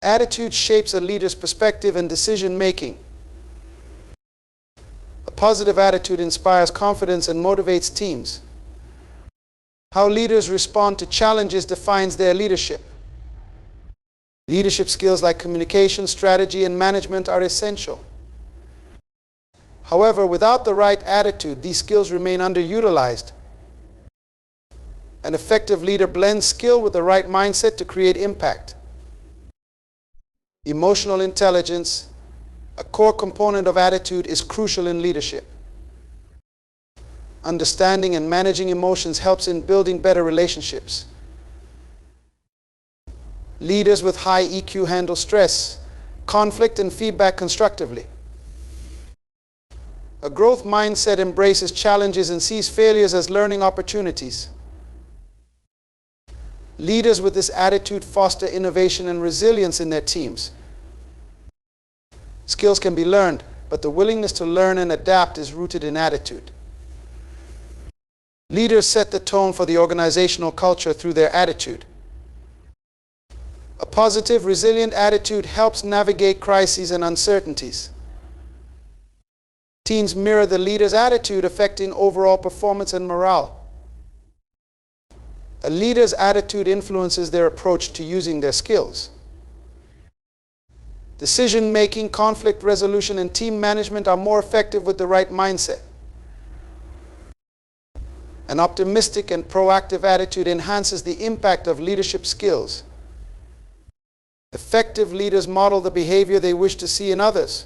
Attitude shapes a leader's perspective and decision-making. A positive attitude inspires confidence and motivates teams. How leaders respond to challenges defines their leadership. Leadership skills like communication, strategy, and management are essential. However, without the right attitude, these skills remain underutilized. An effective leader blends skill with the right mindset to create impact. Emotional intelligence, a core component of attitude, is crucial in leadership. Understanding and managing emotions helps in building better relationships. Leaders with high EQ handle stress, conflict, and feedback constructively. A growth mindset embraces challenges and sees failures as learning opportunities. Leaders with this attitude foster innovation and resilience in their teams. Skills can be learned, but the willingness to learn and adapt is rooted in attitude. Leaders set the tone for the organizational culture through their attitude. A positive, resilient attitude helps navigate crises and uncertainties. Teams mirror the leader's attitude, affecting overall performance and morale. A leader's attitude influences their approach to using their skills. Decision-making, conflict resolution, and team management are more effective with the right mindset. An optimistic and proactive attitude enhances the impact of leadership skills. Effective leaders model the behavior they wish to see in others.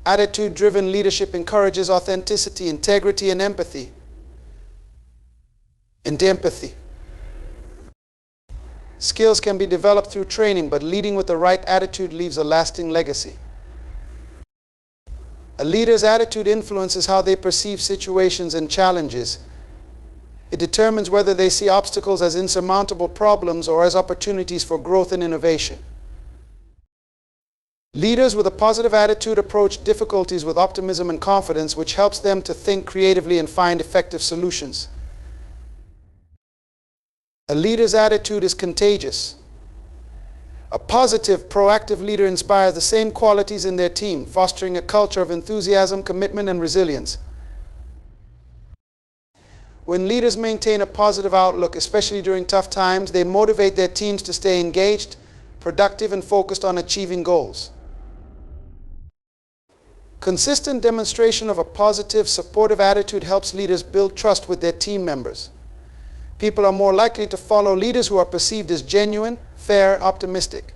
Attitude-driven leadership encourages authenticity, integrity, and empathy. Skills can be developed through training, but leading with the right attitude leaves a lasting legacy. A leader's attitude influences how they perceive situations and challenges. It determines whether they see obstacles as insurmountable problems or as opportunities for growth and innovation. Leaders with a positive attitude approach difficulties with optimism and confidence, which helps them to think creatively and find effective solutions. A leader's attitude is contagious. A positive, proactive leader inspires the same qualities in their team, fostering a culture of enthusiasm, commitment, and resilience. When leaders maintain a positive outlook, especially during tough times, they motivate their teams to stay engaged, productive, and focused on achieving goals. Consistent demonstration of a positive, supportive attitude helps leaders build trust with their team members. People are more likely to follow leaders who are perceived as genuine, fair, optimistic.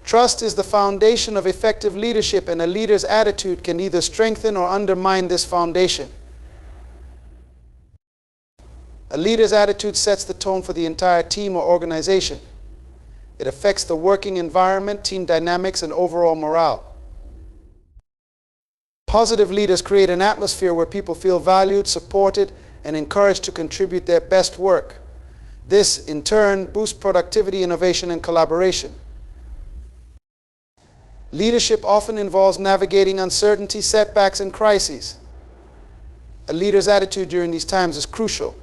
Trust is the foundation of effective leadership, and a leader's attitude can either strengthen or undermine this foundation. A leader's attitude sets the tone for the entire team or organization. It affects the working environment, team dynamics, and overall morale. Positive leaders create an atmosphere where people feel valued, supported, and encouraged to contribute their best work. This, in turn, boosts productivity, innovation, and collaboration. Leadership often involves navigating uncertainty, setbacks, and crises. A leader's attitude during these times is crucial.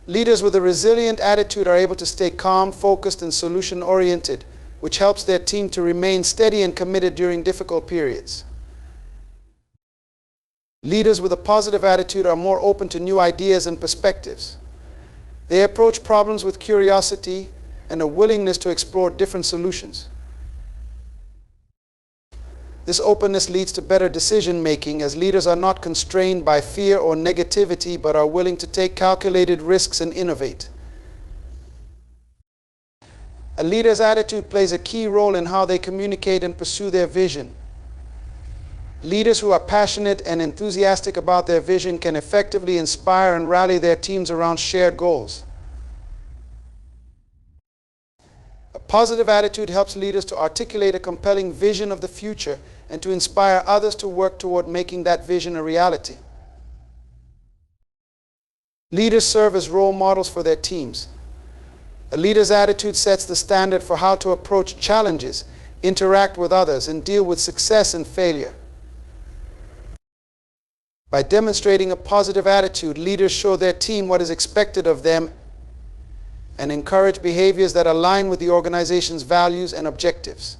Leaders with a resilient attitude are able to stay calm, focused, and solution-oriented, which helps their team to remain steady and committed during difficult periods. Leaders with a positive attitude are more open to new ideas and perspectives. They approach problems with curiosity and a willingness to explore different solutions. This openness leads to better decision-making, as leaders are not constrained by fear or negativity, but are willing to take calculated risks and innovate. A leader's attitude plays a key role in how they communicate and pursue their vision. Leaders who are passionate and enthusiastic about their vision can effectively inspire and rally their teams around shared goals. A positive attitude helps leaders to articulate a compelling vision of the future and to inspire others to work toward making that vision a reality. Leaders serve as role models for their teams. A leader's attitude sets the standard for how to approach challenges, interact with others, and deal with success and failure. By demonstrating a positive attitude, leaders show their team what is expected of them and encourage behaviors that align with the organization's values and objectives.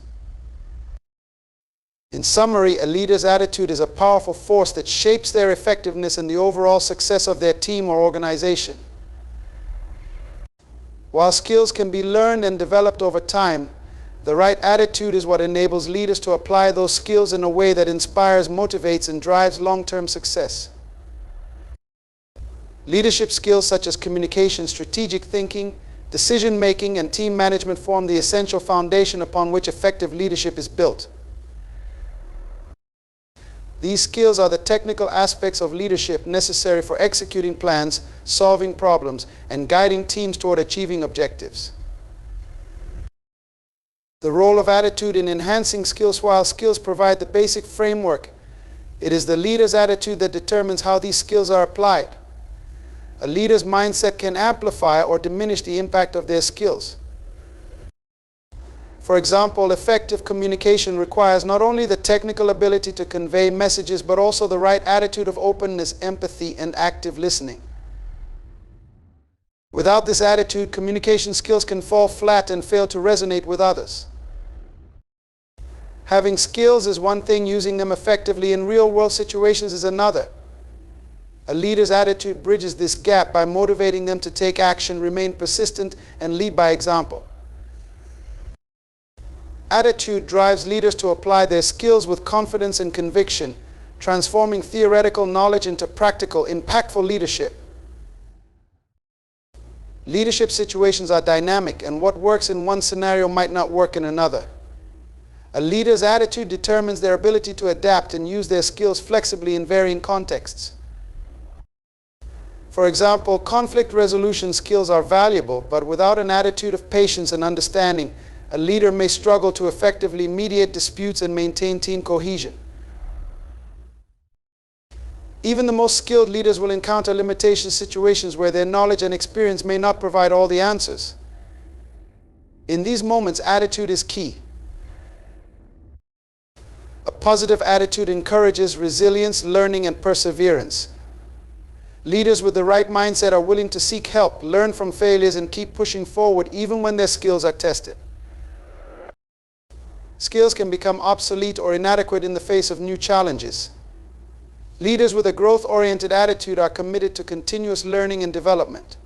In summary, a leader's attitude is a powerful force that shapes their effectiveness and the overall success of their team or organization. While skills can be learned and developed over time, the right attitude is what enables leaders to apply those skills in a way that inspires, motivates, and drives long-term success. Leadership skills such as communication, strategic thinking, decision-making, and team management form the essential foundation upon which effective leadership is built. These skills are the technical aspects of leadership necessary for executing plans, solving problems, and guiding teams toward achieving objectives. The role of attitude in enhancing skills. While skills provide the basic framework, it is the leader's attitude that determines how these skills are applied. A leader's mindset can amplify or diminish the impact of their skills. For example, effective communication requires not only the technical ability to convey messages, but also the right attitude of openness, empathy, and active listening. Without this attitude, communication skills can fall flat and fail to resonate with others. Having skills is one thing, using them effectively in real-world situations is another. A leader's attitude bridges this gap by motivating them to take action, remain persistent, and lead by example. Attitude drives leaders to apply their skills with confidence and conviction, transforming theoretical knowledge into practical, impactful leadership. Leadership situations are dynamic, and what works in one scenario might not work in another. A leader's attitude determines their ability to adapt and use their skills flexibly in varying contexts. For example, conflict resolution skills are valuable, but without an attitude of patience and understanding, a leader may struggle to effectively mediate disputes and maintain team cohesion. Even the most skilled leaders will encounter limitation situations where their knowledge and experience may not provide all the answers. In these moments, attitude is key. A positive attitude encourages resilience, learning, and perseverance. Leaders with the right mindset are willing to seek help, learn from failures, and keep pushing forward even when their skills are tested. Skills can become obsolete or inadequate in the face of new challenges. Leaders with a growth-oriented attitude are committed to continuous learning and development.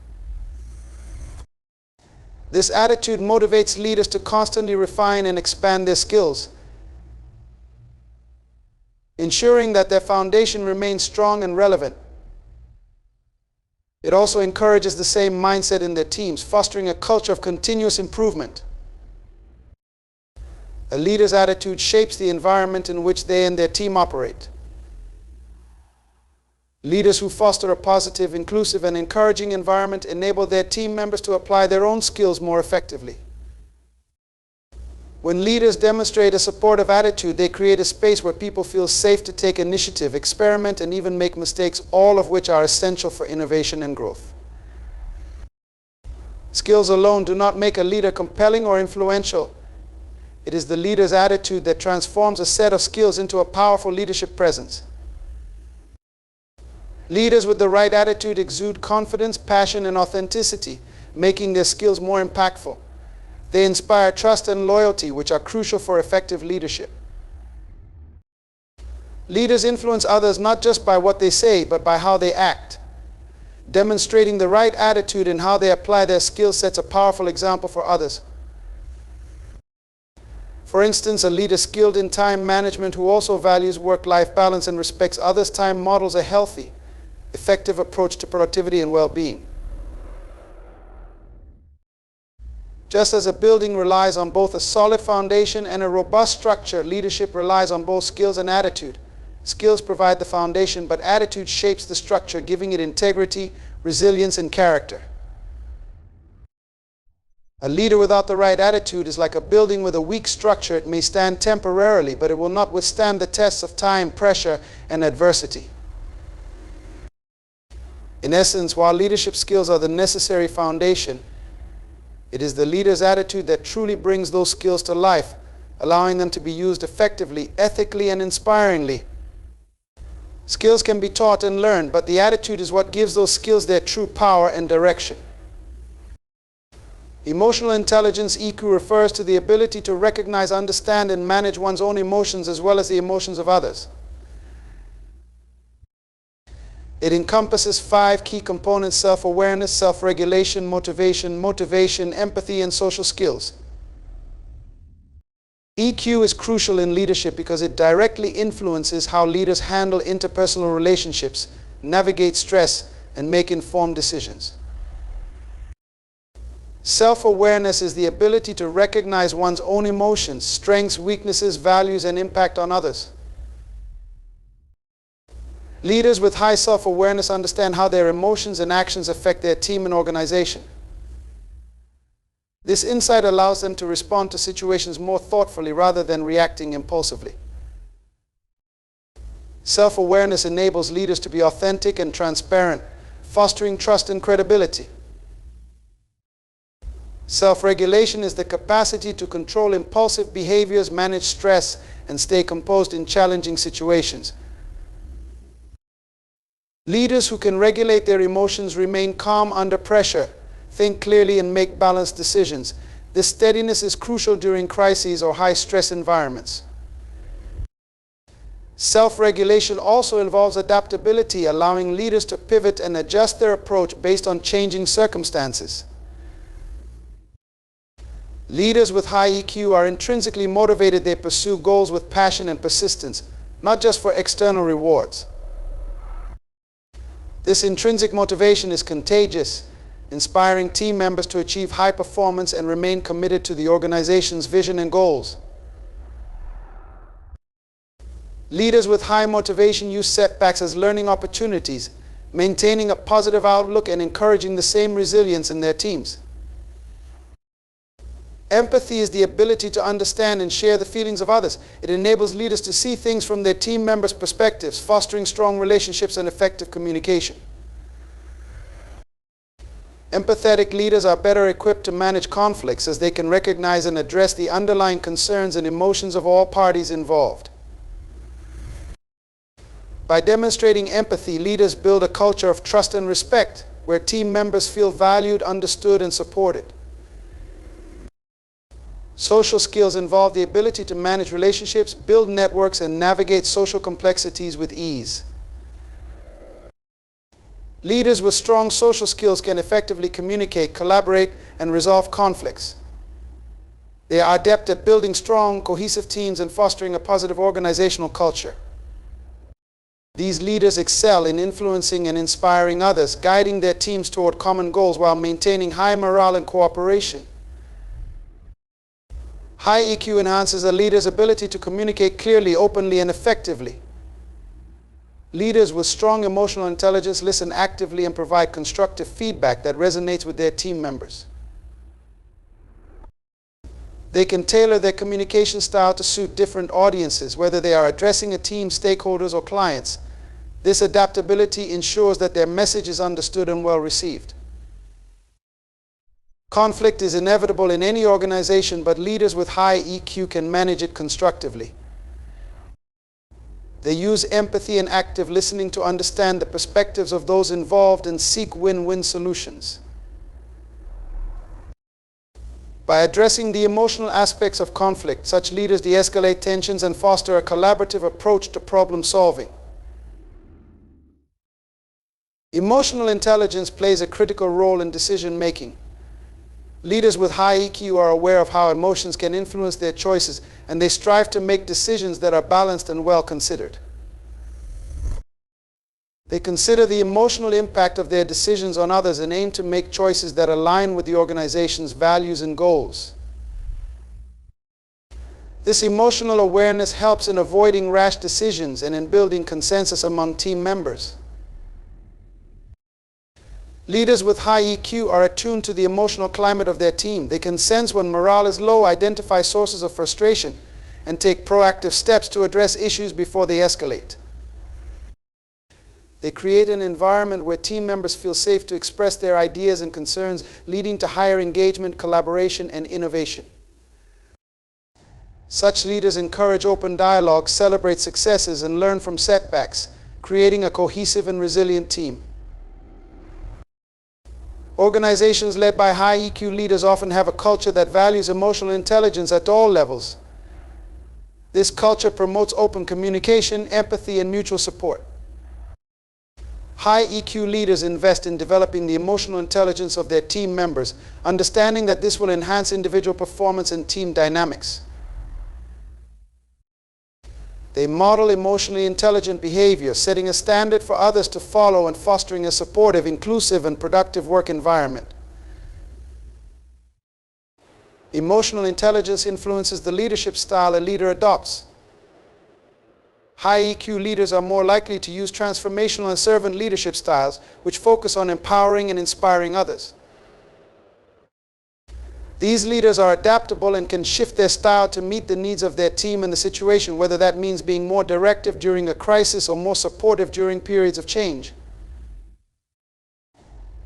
This attitude motivates leaders to constantly refine and expand their skills, ensuring that their foundation remains strong and relevant. It also encourages the same mindset in their teams, fostering a culture of continuous improvement. A leader's attitude shapes the environment in which they and their team operate. Leaders who foster a positive, inclusive, and encouraging environment enable their team members to apply their own skills more effectively. When leaders demonstrate a supportive attitude, they create a space where people feel safe to take initiative, experiment, and even make mistakes, all of which are essential for innovation and growth. Skills alone do not make a leader compelling or influential. It is the leader's attitude that transforms a set of skills into a powerful leadership presence. Leaders with the right attitude exude confidence, passion, and authenticity, making their skills more impactful. They inspire trust and loyalty, which are crucial for effective leadership. Leaders influence others not just by what they say, but by how they act. Demonstrating the right attitude in how they apply their skill sets a powerful example for others. For instance, a leader skilled in time management who also values work-life balance and respects others' time models a healthy, effective approach to productivity and well-being. Just as a building relies on both a solid foundation and a robust structure, leadership relies on both skills and attitude. Skills provide the foundation, but attitude shapes the structure, giving it integrity, resilience, and character. A leader without the right attitude is like a building with a weak structure. It may stand temporarily, but it will not withstand the tests of time, pressure, and adversity. In essence, while leadership skills are the necessary foundation, it is the leader's attitude that truly brings those skills to life, allowing them to be used effectively, ethically, and inspiringly. Skills can be taught and learned, but the attitude is what gives those skills their true power and direction. Emotional intelligence, EQ, refers to the ability to recognize, understand, and manage one's own emotions as well as the emotions of others. It encompasses 5 key components: self-awareness, self-regulation, motivation, empathy, and social skills. EQ is crucial in leadership because it directly influences how leaders handle interpersonal relationships, navigate stress, and make informed decisions. Self-awareness is the ability to recognize one's own emotions, strengths, weaknesses, values, and impact on others. Leaders with high self-awareness understand how their emotions and actions affect their team and organization. This insight allows them to respond to situations more thoughtfully rather than reacting impulsively. Self-awareness enables leaders to be authentic and transparent, fostering trust and credibility. Self-regulation is the capacity to control impulsive behaviors, manage stress, and stay composed in challenging situations. Leaders who can regulate their emotions remain calm under pressure, think clearly, and make balanced decisions. This steadiness is crucial during crises or high-stress environments. Self-regulation also involves adaptability, allowing leaders to pivot and adjust their approach based on changing circumstances. Leaders with high EQ are intrinsically motivated. They pursue goals with passion and persistence, not just for external rewards. This intrinsic motivation is contagious, inspiring team members to achieve high performance and remain committed to the organization's vision and goals. Leaders with high motivation use setbacks as learning opportunities, maintaining a positive outlook and encouraging the same resilience in their teams. Empathy is the ability to understand and share the feelings of others. It enables leaders to see things from their team members' perspectives, fostering strong relationships and effective communication. Empathetic leaders are better equipped to manage conflicts as they can recognize and address the underlying concerns and emotions of all parties involved. By demonstrating empathy, leaders build a culture of trust and respect where team members feel valued, understood, and supported. Social skills involve the ability to manage relationships, build networks, and navigate social complexities with ease. Leaders with strong social skills can effectively communicate, collaborate, and resolve conflicts. They are adept at building strong, cohesive teams and fostering a positive organizational culture. These leaders excel in influencing and inspiring others, guiding their teams toward common goals while maintaining high morale and cooperation. High EQ enhances a leader's ability to communicate clearly, openly, and effectively. Leaders with strong emotional intelligence listen actively and provide constructive feedback that resonates with their team members. They can tailor their communication style to suit different audiences, whether they are addressing a team, stakeholders, or clients. This adaptability ensures that their message is understood and well received. Conflict is inevitable in any organization, but leaders with high EQ can manage it constructively. They use empathy and active listening to understand the perspectives of those involved and seek win-win solutions. By addressing the emotional aspects of conflict, such leaders de-escalate tensions and foster a collaborative approach to problem solving. Emotional intelligence plays a critical role in decision making. Leaders with high EQ are aware of how emotions can influence their choices, and they strive to make decisions that are balanced and well considered. They consider the emotional impact of their decisions on others and aim to make choices that align with the organization's values and goals. This emotional awareness helps in avoiding rash decisions and in building consensus among team members. Leaders with high EQ are attuned to the emotional climate of their team. They can sense when morale is low, identify sources of frustration, and take proactive steps to address issues before they escalate. They create an environment where team members feel safe to express their ideas and concerns, leading to higher engagement, collaboration, and innovation. Such leaders encourage open dialogue, celebrate successes, and learn from setbacks, creating a cohesive and resilient team. Organizations led by high EQ leaders often have a culture that values emotional intelligence at all levels. This culture promotes open communication, empathy, and mutual support. High EQ leaders invest in developing the emotional intelligence of their team members, understanding that this will enhance individual performance and team dynamics. They model emotionally intelligent behavior, setting a standard for others to follow and fostering a supportive, inclusive, and productive work environment. Emotional intelligence influences the leadership style a leader adopts. High EQ leaders are more likely to use transformational and servant leadership styles, which focus on empowering and inspiring others. These leaders are adaptable and can shift their style to meet the needs of their team and the situation, whether that means being more directive during a crisis or more supportive during periods of change.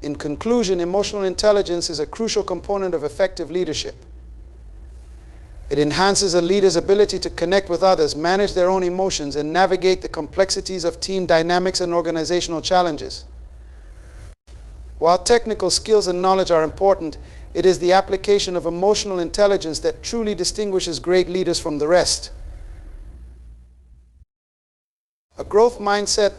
In conclusion, emotional intelligence is a crucial component of effective leadership. It enhances a leader's ability to connect with others, manage their own emotions, and navigate the complexities of team dynamics and organizational challenges. While technical skills and knowledge are important, it is the application of emotional intelligence that truly distinguishes great leaders from the rest. A growth mindset,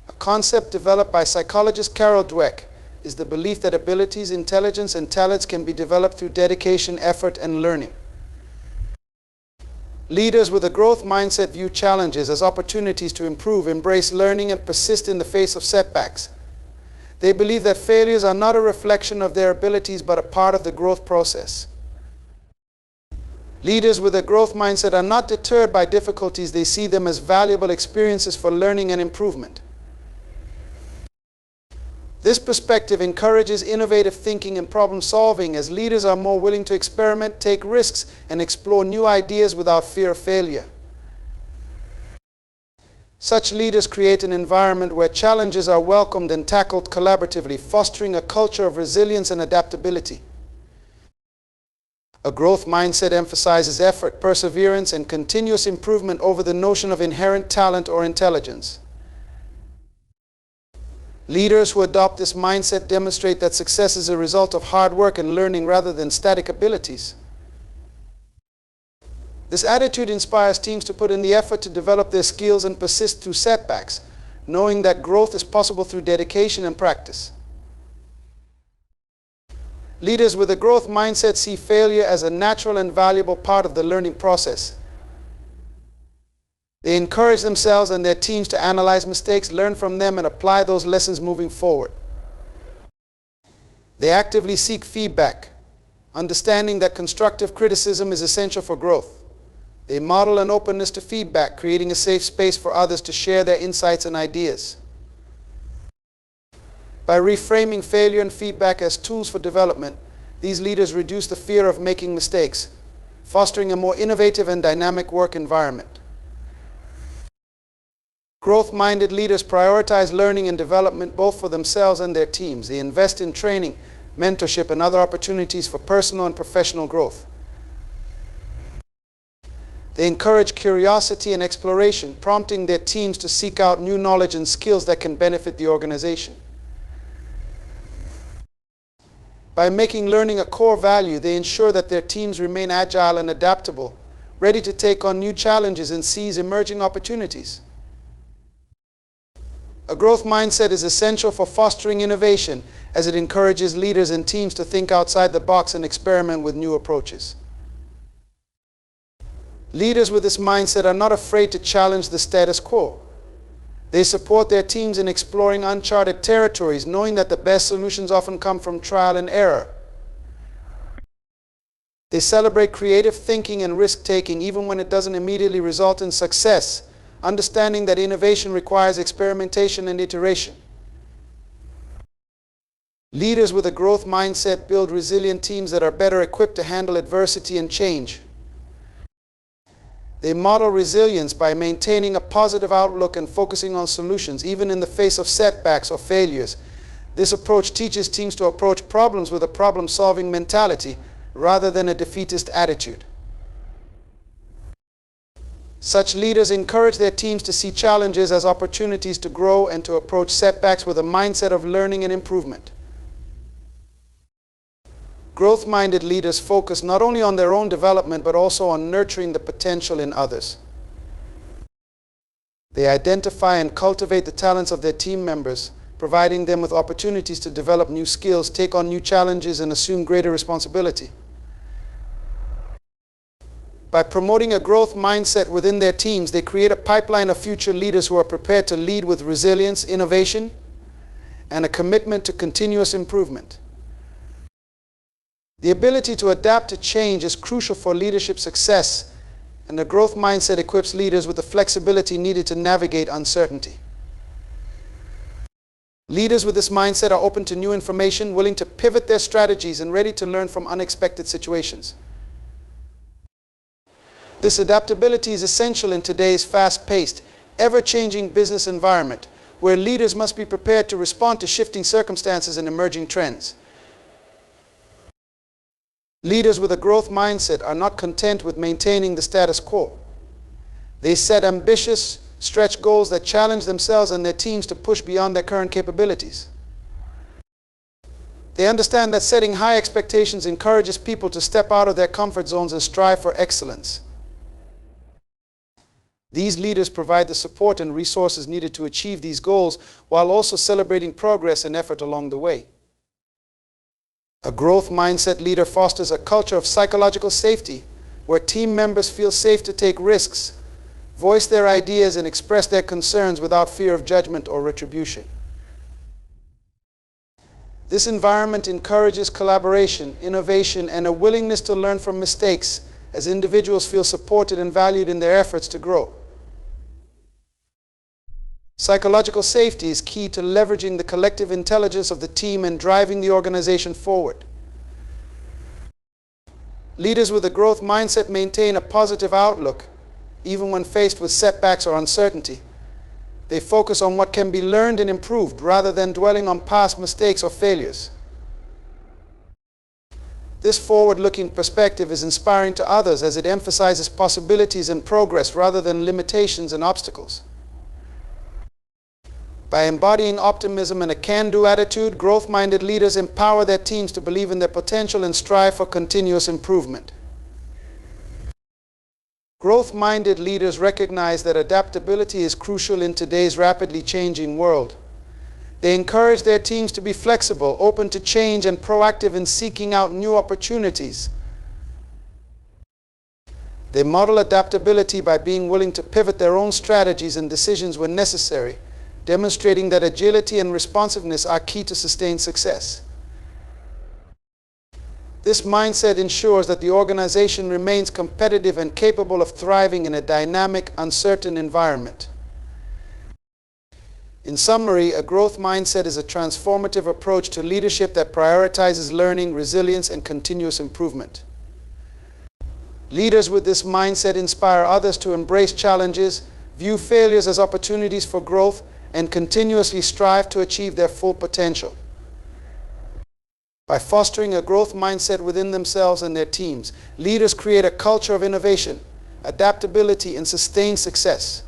a concept developed by psychologist Carol Dweck, is the belief that abilities, intelligence, and talents can be developed through dedication, effort, and learning. Leaders with a growth mindset view challenges as opportunities to improve, embrace learning, and persist in the face of setbacks. They believe that failures are not a reflection of their abilities but a part of the growth process. Leaders with a growth mindset are not deterred by difficulties. They see them as valuable experiences for learning and improvement. This perspective encourages innovative thinking and problem solving, as leaders are more willing to experiment, take risks, and explore new ideas without fear of failure. Such leaders create an environment where challenges are welcomed and tackled collaboratively, fostering a culture of resilience and adaptability. A growth mindset emphasizes effort, perseverance, and continuous improvement over the notion of inherent talent or intelligence. Leaders who adopt this mindset demonstrate that success is a result of hard work and learning rather than static abilities. This attitude inspires teams to put in the effort to develop their skills and persist through setbacks, knowing that growth is possible through dedication and practice. Leaders with a growth mindset see failure as a natural and valuable part of the learning process. They encourage themselves and their teams to analyze mistakes, learn from them, and apply those lessons moving forward. They actively seek feedback, understanding that constructive criticism is essential for growth. They model an openness to feedback, creating a safe space for others to share their insights and ideas. By reframing failure and feedback as tools for development, these leaders reduce the fear of making mistakes, fostering a more innovative and dynamic work environment. Growth-minded leaders prioritize learning and development both for themselves and their teams. They invest in training, mentorship, and other opportunities for personal and professional growth. They encourage curiosity and exploration, prompting their teams to seek out new knowledge and skills that can benefit the organization. By making learning a core value, they ensure that their teams remain agile and adaptable, ready to take on new challenges and seize emerging opportunities. A growth mindset is essential for fostering innovation, as it encourages leaders and teams to think outside the box and experiment with new approaches. Leaders with this mindset are not afraid to challenge the status quo. They support their teams in exploring uncharted territories, knowing that the best solutions often come from trial and error. They celebrate creative thinking and risk-taking even when it doesn't immediately result in success, understanding that innovation requires experimentation and iteration. Leaders with a growth mindset build resilient teams that are better equipped to handle adversity and change. They model resilience by maintaining a positive outlook and focusing on solutions, even in the face of setbacks or failures. This approach teaches teams to approach problems with a problem-solving mentality rather than a defeatist attitude. Such leaders encourage their teams to see challenges as opportunities to grow and to approach setbacks with a mindset of learning and improvement. Growth-minded leaders focus not only on their own development but also on nurturing the potential in others. They identify and cultivate the talents of their team members, providing them with opportunities to develop new skills, take on new challenges, and assume greater responsibility. By promoting a growth mindset within their teams, they create a pipeline of future leaders who are prepared to lead with resilience, innovation, and a commitment to continuous improvement. The ability to adapt to change is crucial for leadership success, and the growth mindset equips leaders with the flexibility needed to navigate uncertainty. Leaders with this mindset are open to new information, willing to pivot their strategies, and ready to learn from unexpected situations. This adaptability is essential in today's fast-paced, ever-changing business environment, where leaders must be prepared to respond to shifting circumstances and emerging trends. Leaders with a growth mindset are not content with maintaining the status quo. They set ambitious, stretch goals that challenge themselves and their teams to push beyond their current capabilities. They understand that setting high expectations encourages people to step out of their comfort zones and strive for excellence. These leaders provide the support and resources needed to achieve these goals while also celebrating progress and effort along the way. A growth mindset leader fosters a culture of psychological safety, where team members feel safe to take risks, voice their ideas, and express their concerns without fear of judgment or retribution. This environment encourages collaboration, innovation, and a willingness to learn from mistakes, as individuals feel supported and valued in their efforts to grow. Psychological safety is key to leveraging the collective intelligence of the team and driving the organization forward. Leaders with a growth mindset maintain a positive outlook, even when faced with setbacks or uncertainty. They focus on what can be learned and improved rather than dwelling on past mistakes or failures. This forward-looking perspective is inspiring to others as it emphasizes possibilities and progress rather than limitations and obstacles. By embodying optimism and a can-do attitude, growth-minded leaders empower their teams to believe in their potential and strive for continuous improvement. Growth-minded leaders recognize that adaptability is crucial in today's rapidly changing world. They encourage their teams to be flexible, open to change, and proactive in seeking out new opportunities. They model adaptability by being willing to pivot their own strategies and decisions when necessary, demonstrating that agility and responsiveness are key to sustained success. This mindset ensures that the organization remains competitive and capable of thriving in a dynamic, uncertain environment. In summary, a growth mindset is a transformative approach to leadership that prioritizes learning, resilience, and continuous improvement. Leaders with this mindset inspire others to embrace challenges, view failures as opportunities for growth, and continuously strive to achieve their full potential. By fostering a growth mindset within themselves and their teams, leaders create a culture of innovation, adaptability, and sustained success.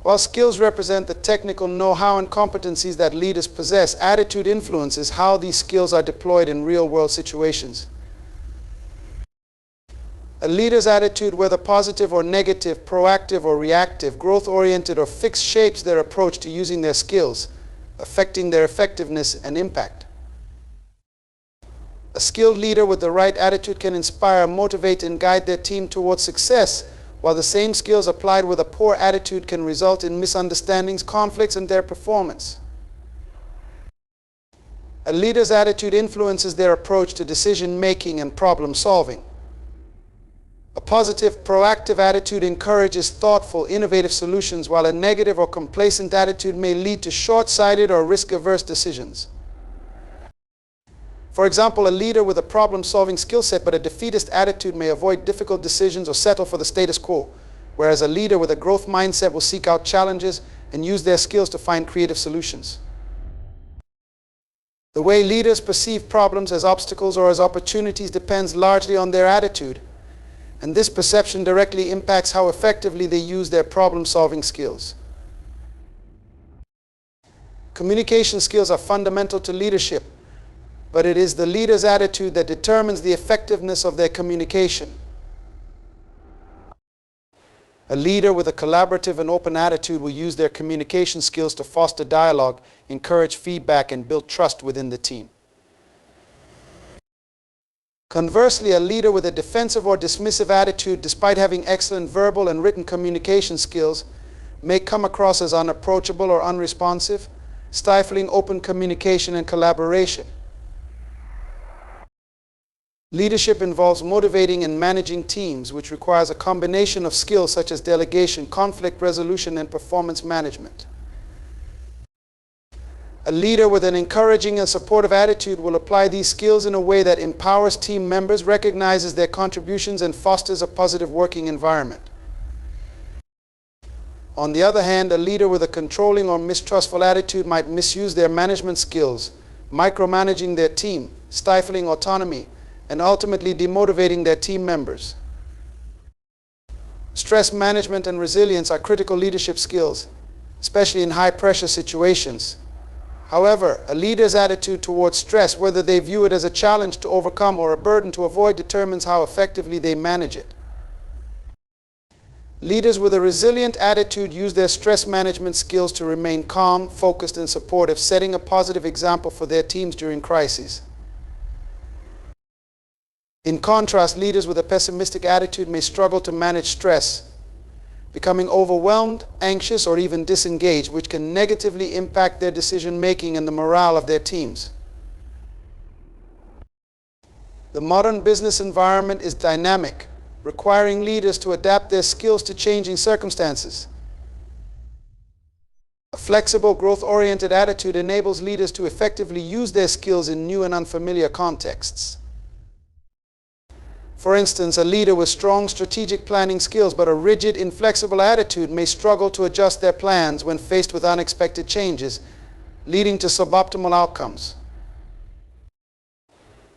While skills represent the technical know-how and competencies that leaders possess, attitude influences how these skills are deployed in real-world situations. A leader's attitude, whether positive or negative, proactive or reactive, growth-oriented or fixed, shapes their approach to using their skills, affecting their effectiveness and impact. A skilled leader with the right attitude can inspire, motivate, and guide their team towards success, while the same skills applied with a poor attitude can result in misunderstandings, conflicts, and their performance. A leader's attitude influences their approach to decision-making and problem-solving. A positive, proactive attitude encourages thoughtful, innovative solutions, while a negative or complacent attitude may lead to short-sighted or risk-averse decisions. For example, a leader with a problem-solving skill set but a defeatist attitude may avoid difficult decisions or settle for the status quo, whereas a leader with a growth mindset will seek out challenges and use their skills to find creative solutions. The way leaders perceive problems as obstacles or as opportunities depends largely on their attitude, and this perception directly impacts how effectively they use their problem-solving skills. Communication skills are fundamental to leadership, but it is the leader's attitude that determines the effectiveness of their communication. A leader with a collaborative and open attitude will use their communication skills to foster dialogue, encourage feedback, and build trust within the team. Conversely, a leader with a defensive or dismissive attitude, despite having excellent verbal and written communication skills, may come across as unapproachable or unresponsive, stifling open communication and collaboration. Leadership involves motivating and managing teams, which requires a combination of skills such as delegation, conflict resolution, and performance management. A leader with an encouraging and supportive attitude will apply these skills in a way that empowers team members, recognizes their contributions, and fosters a positive working environment. On the other hand, a leader with a controlling or mistrustful attitude might misuse their management skills, micromanaging their team, stifling autonomy, and ultimately demotivating their team members. Stress management and resilience are critical leadership skills, especially in high-pressure situations. However, a leader's attitude towards stress, whether they view it as a challenge to overcome or a burden to avoid, determines how effectively they manage it. Leaders with a resilient attitude use their stress management skills to remain calm, focused, and supportive, setting a positive example for their teams during crises. In contrast, leaders with a pessimistic attitude may struggle to manage stress, becoming overwhelmed, anxious, or even disengaged, which can negatively impact their decision-making and the morale of their teams. The modern business environment is dynamic, requiring leaders to adapt their skills to changing circumstances. A flexible, growth-oriented attitude enables leaders to effectively use their skills in new and unfamiliar contexts. For instance, a leader with strong strategic planning skills but a rigid, inflexible attitude may struggle to adjust their plans when faced with unexpected changes, leading to suboptimal outcomes.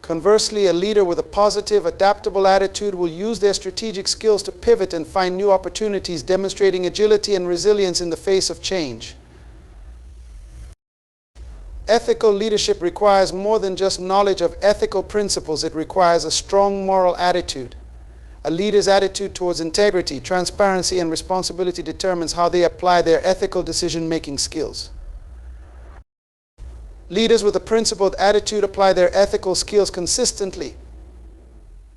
Conversely, a leader with a positive, adaptable attitude will use their strategic skills to pivot and find new opportunities, demonstrating agility and resilience in the face of change. Ethical leadership requires more than just knowledge of ethical principles. It requires a strong moral attitude. A leader's attitude towards integrity, transparency, and responsibility determines how they apply their ethical decision-making skills. Leaders with a principled attitude apply their ethical skills consistently,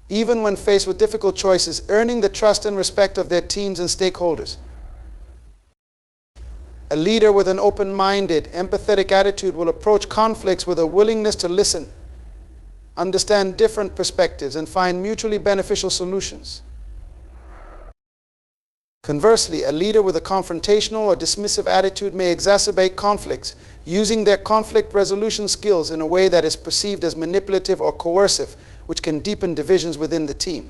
even when faced with difficult choices, earning the trust and respect of their teams and stakeholders. A leader with an open-minded, empathetic attitude will approach conflicts with a willingness to listen, understand different perspectives, and find mutually beneficial solutions. Conversely, a leader with a confrontational or dismissive attitude may exacerbate conflicts, using their conflict resolution skills in a way that is perceived as manipulative or coercive, which can deepen divisions within the team.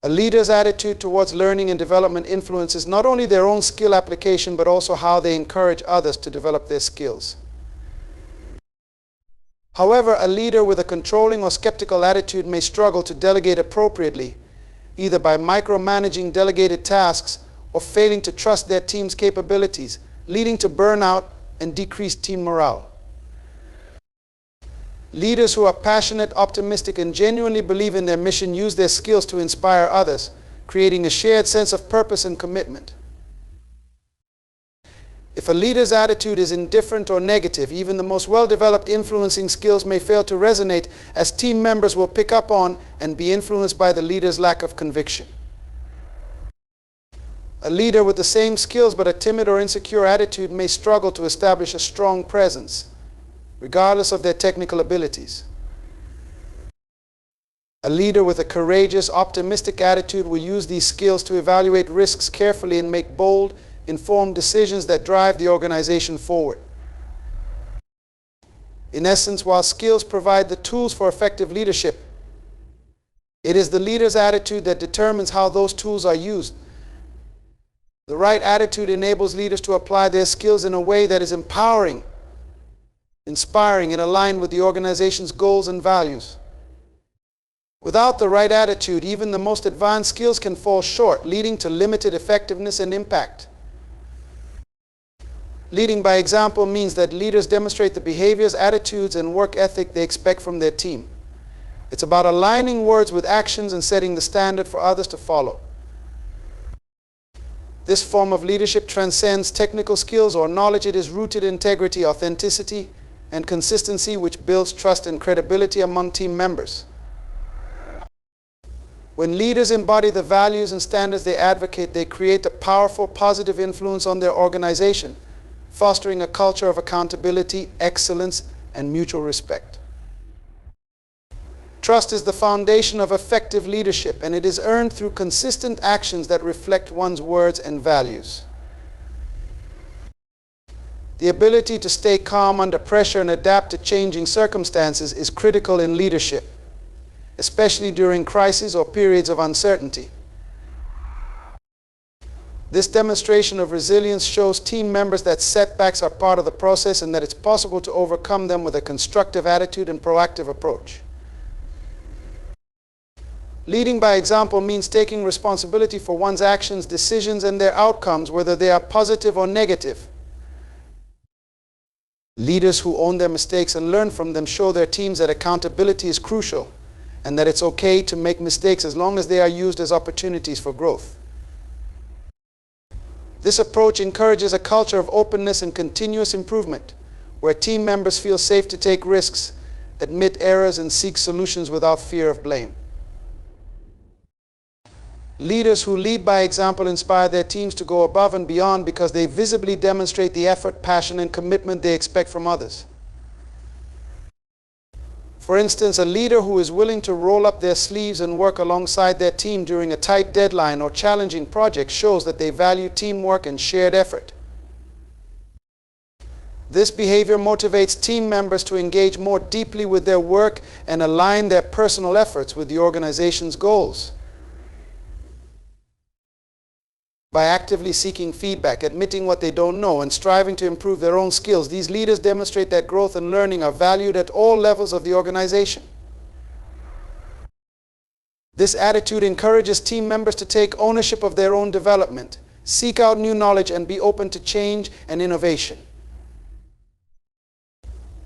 A leader's attitude towards learning and development influences not only their own skill application, but also how they encourage others to develop their skills. However, a leader with a controlling or skeptical attitude may struggle to delegate appropriately, either by micromanaging delegated tasks or failing to trust their team's capabilities, leading to burnout and decreased team morale. Leaders who are passionate, optimistic, and genuinely believe in their mission use their skills to inspire others, creating a shared sense of purpose and commitment. If a leader's attitude is indifferent or negative, even the most well-developed influencing skills may fail to resonate, as team members will pick up on and be influenced by the leader's lack of conviction. A leader with the same skills but a timid or insecure attitude may struggle to establish a strong presence, regardless of their technical abilities. A leader with a courageous, optimistic attitude will use these skills to evaluate risks carefully and make bold, informed decisions that drive the organization forward. In essence, while skills provide the tools for effective leadership, it is the leader's attitude that determines how those tools are used. The right attitude enables leaders to apply their skills in a way that is empowering, inspiring, and aligned with the organization's goals and values. Without the right attitude, even the most advanced skills can fall short, leading to limited effectiveness and impact. Leading by example means that leaders demonstrate the behaviors, attitudes, and work ethic they expect from their team. It's about aligning words with actions and setting the standard for others to follow. This form of leadership transcends technical skills or knowledge. It is rooted in integrity, authenticity, and consistency, which builds trust and credibility among team members. When leaders embody the values and standards they advocate, they create a powerful, positive influence on their organization, fostering a culture of accountability, excellence, and mutual respect. Trust is the foundation of effective leadership, and it is earned through consistent actions that reflect one's words and values. The ability to stay calm under pressure and adapt to changing circumstances is critical in leadership, especially during crises or periods of uncertainty. This demonstration of resilience shows team members that setbacks are part of the process and that it's possible to overcome them with a constructive attitude and proactive approach. Leading by example means taking responsibility for one's actions, decisions, and their outcomes, whether they are positive or negative. Leaders who own their mistakes and learn from them show their teams that accountability is crucial and that it's okay to make mistakes as long as they are used as opportunities for growth. This approach encourages a culture of openness and continuous improvement, where team members feel safe to take risks, admit errors, and seek solutions without fear of blame. Leaders who lead by example inspire their teams to go above and beyond because they visibly demonstrate the effort, passion, and commitment they expect from others. For instance, a leader who is willing to roll up their sleeves and work alongside their team during a tight deadline or challenging project shows that they value teamwork and shared effort. This behavior motivates team members to engage more deeply with their work and align their personal efforts with the organization's goals. By actively seeking feedback, admitting what they don't know, and striving to improve their own skills, these leaders demonstrate that growth and learning are valued at all levels of the organization. This attitude encourages team members to take ownership of their own development, seek out new knowledge, and be open to change and innovation.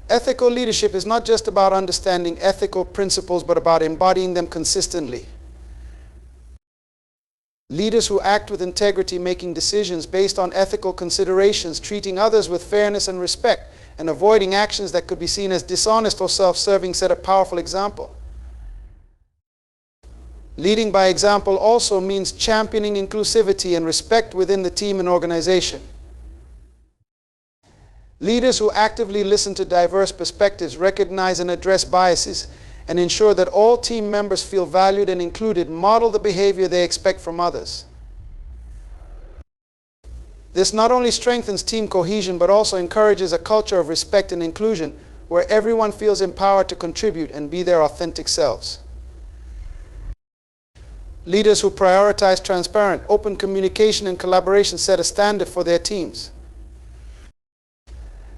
Ethical leadership is not just about understanding ethical principles, but about embodying them consistently. Leaders who act with integrity, making decisions based on ethical considerations, treating others with fairness and respect, and avoiding actions that could be seen as dishonest or self-serving, set a powerful example. Leading by example also means championing inclusivity and respect within the team and organization. Leaders who actively listen to diverse perspectives, recognize and address biases, and ensure that all team members feel valued and included, model the behavior they expect from others. This not only strengthens team cohesion, but also encourages a culture of respect and inclusion, where everyone feels empowered to contribute and be their authentic selves. Leaders who prioritize transparent, open communication and collaboration set a standard for their teams.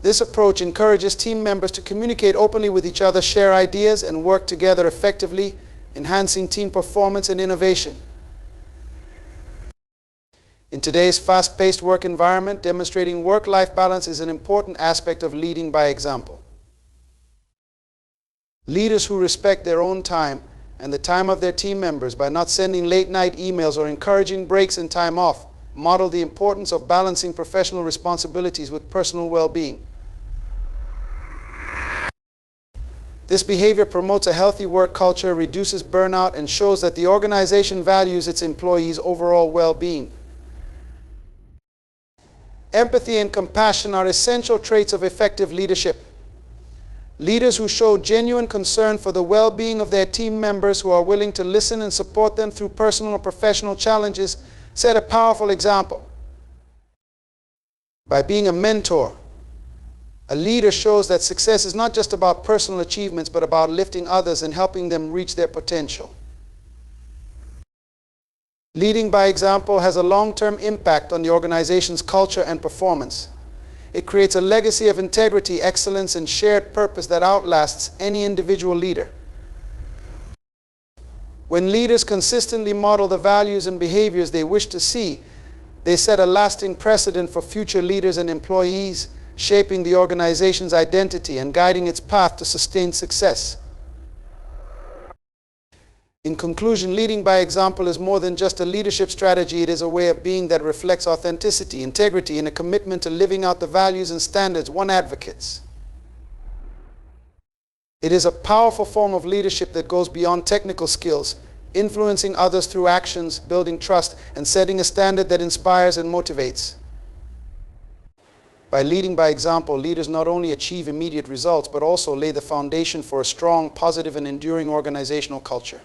This approach encourages team members to communicate openly with each other, share ideas, and work together effectively, enhancing team performance and innovation. In today's fast-paced work environment, demonstrating work-life balance is an important aspect of leading by example. Leaders who respect their own time and the time of their team members by not sending late-night emails or encouraging breaks and time off model the importance of balancing professional responsibilities with personal well-being. This behavior promotes a healthy work culture, reduces burnout, and shows that the organization values its employees' overall well-being. Empathy and compassion are essential traits of effective leadership. Leaders who show genuine concern for the well-being of their team members, who are willing to listen and support them through personal or professional challenges, set a powerful example. By being a mentor, a leader shows that success is not just about personal achievements, but about lifting others and helping them reach their potential. Leading by example has a long-term impact on the organization's culture and performance. It creates a legacy of integrity, excellence, and shared purpose that outlasts any individual leader. When leaders consistently model the values and behaviors they wish to see, They set a lasting precedent for future leaders and employees, shaping the organization's identity and guiding its path to sustained success. In conclusion, leading by example is more than just a leadership strategy. It is a way of being that reflects authenticity, integrity, and a commitment to living out the values and standards one advocates. It is a powerful form of leadership that goes beyond technical skills, influencing others through actions, building trust, and setting a standard that inspires and motivates. By leading by example, leaders not only achieve immediate results, but also lay the foundation for a strong, positive, and enduring organizational culture.